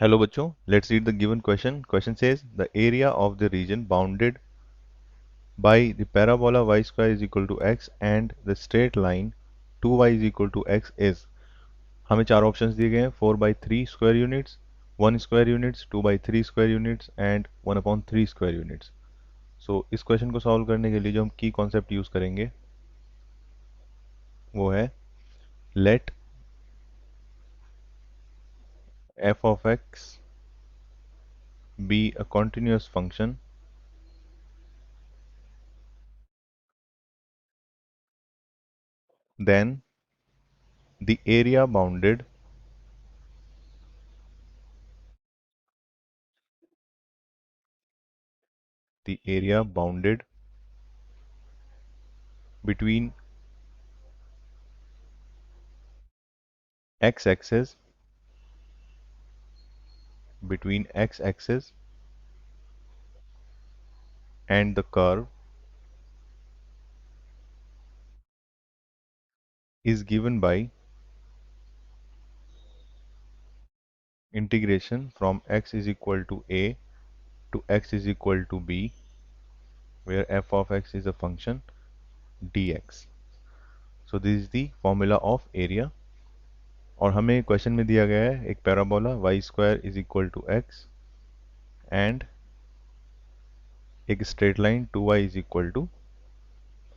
Hello बच्चों, let's read the given question. Question says the area of the region bounded by the parabola y square is equal to x and the straight line 2y is equal to x is. हमें चार options दिए गए हैं 4/3 square units, 1 square units, 2/3 square units and 1/3 square units. So इस question को solve करने के लिए जो हम की कॉन्सेप्ट यूज करेंगे वो है late f of x be a continuous function, then the area bounded between x-axis x-axis and the curve is given by integration from x is equal to a to x is equal to b, where f of x is a function dx. So this is the formula of area. और हमें question में दिया गया है एक parabola y square is equal to x and एक straight line 2y is equal to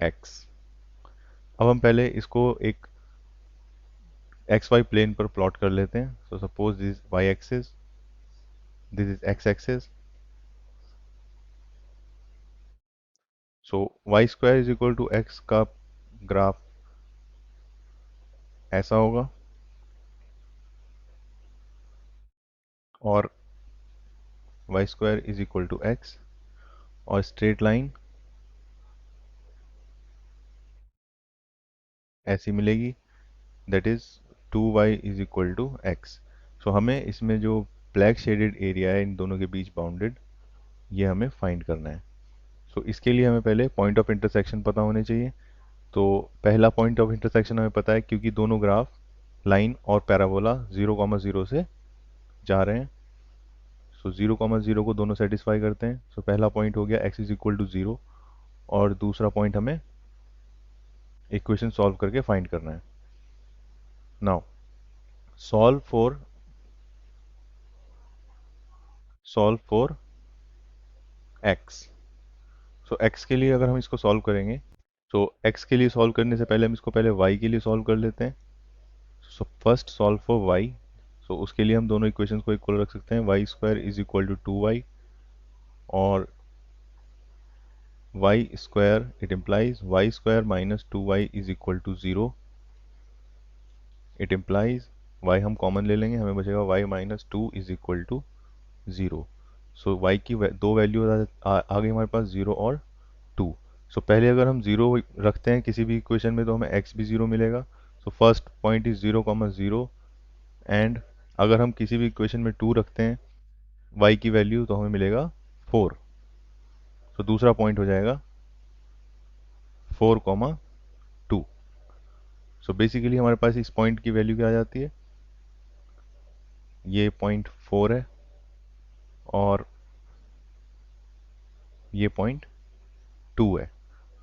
x. अब हम पहले इसको एक xy प्लेन पर प्लॉट कर लेते हैं. So suppose this y axis, this is x axis. So y square is equal to x का ग्राफ ऐसा होगा और y square is equal to x और स्ट्रेट लाइन ऐसी मिलेगी, that is 2y is equal to x. So हमें इसमें जो ब्लैक शेडेड एरिया है इन दोनों के बीच बाउंडेड, ये हमें फाइंड करना है. सो इसके लिए हमें पहले पॉइंट ऑफ इंटरसेक्शन पता होने चाहिए. तो पहला पॉइंट ऑफ इंटरसेक्शन हमें पता है क्योंकि दोनों ग्राफ लाइन और पैराबोला 0,0 से जा रहे हैं. सो 0,0 को दोनों सेटिस्फाई करते हैं. सो पहला पॉइंट हो गया x इज इक्वल टू 0 और दूसरा पॉइंट हमें इक्वेशन सॉल्व करके फाइंड करना है. Now solve for x. So x के लिए अगर हम इसको सॉल्व करेंगे, तो x के लिए सॉल्व करने से पहले हम इसको पहले y के लिए सॉल्व कर लेते हैं. So first solve for y. सो उसके लिए हम दोनों इक्वेशंस को इक्वल रख सकते हैं. Y square is equal to 2y और y square, it implies y square minus 2y is equal to 0. It implies y हम कॉमन ले लेंगे, हमें बचेगा y minus 2 is equal to 0. So y की दो वैल्यू आ गई हमारे पास 0 और 2. सो पहले अगर हम 0 रखते हैं किसी भी इक्वेशन में तो हमें x भी 0 मिलेगा. So first point is 0,0 and अगर हम किसी भी इक्वेशन में 2 रखते हैं y की वैल्यू तो हमें मिलेगा 4. सो दूसरा पॉइंट हो जाएगा 4,2. सो बेसिकली हमारे पास इस पॉइंट की वैल्यू क्या आ जाती है, ये पॉइंट 4 है और ये पॉइंट 2 है.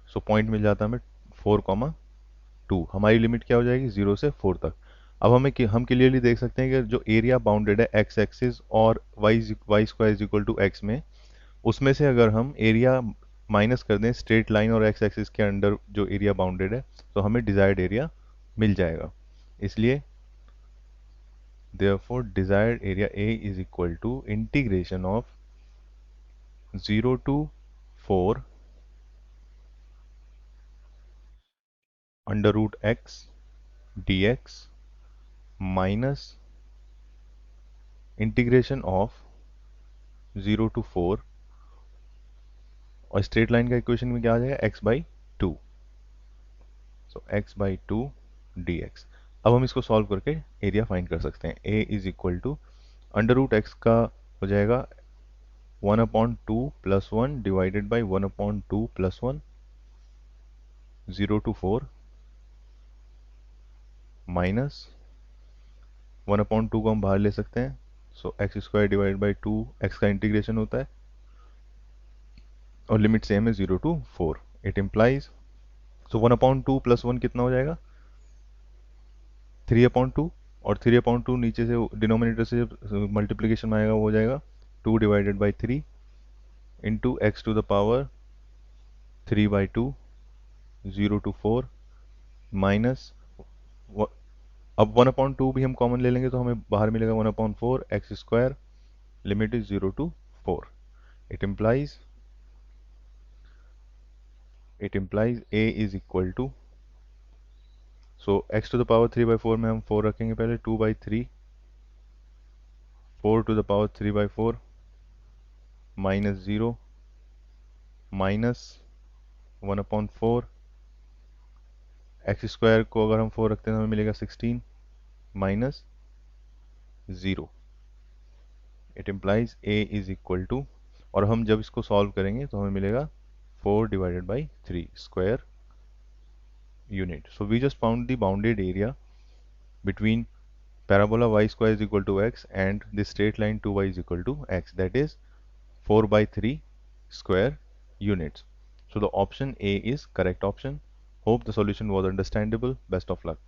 सो पॉइंट मिल जाता है हमें 4,2. हमारी लिमिट क्या हो जाएगी 0 से 4 तक. अब हम क्लियरली देख सकते हैं कि जो एरिया बाउंडेड है एक्स एक्सिस और y square is equal to x में, उसमें से अगर हम एरिया माइनस कर दें स्ट्रेट लाइन और एक्स एक्सिस के अंडर जो एरिया बाउंडेड है, तो हमें डिजायर्ड एरिया मिल जाएगा. इसलिए therefore desired area A is equal to integration of 0 to 4 under root x dx minus integration of 0 to 4 और स्ट्रेट लाइन का इक्वेशन में क्या आ जाएगा x/2. सो x/2 dx. अब हम इसको सॉल्व करके एरिया फाइंड कर सकते हैं. a is equal to under root x का हो जाएगा 1/2 plus 1 divided by 1/2 plus 1, 0 to 4 minus 1/2 को हम बाहर ले सकते हैं. So x square divide by 2x का इंटीग्रेशन होता है और लिमिट सेम है 0 to 4। It implies, so 1/2 plus 1 कितना हो जाएगा 3/2, और 3/2 नीचे से डिनोमिनेटर से मल्टीप्लीकेशन में आएगा वो हो जाएगा 2/3 into x to the power 3/2 0 to 4 minus, अब 1/2 भी हम कॉमन ले लेंगे तो हमें बाहर मिलेगा 1/4 x square, limit is 0 to 4। It implies a is equal to, so x to the power 3/4 में हम 4 रखेंगे पहले, 2/3 4 to the power 3/4 minus 0 minus 1/4, x square को अगर हम 4 रखते हैं तो हमें मिलेगा 16 minus 0। It implies a is equal to, और हम जब इसको सॉल्व करेंगे तो हमें मिलेगा 4/3 square unit. So we just found the bounded area between parabola y square is equal to x and the straight line 2y is equal to x, that is 4/3 square units. So the option A is correct option. Hope the solution was understandable. Best of luck.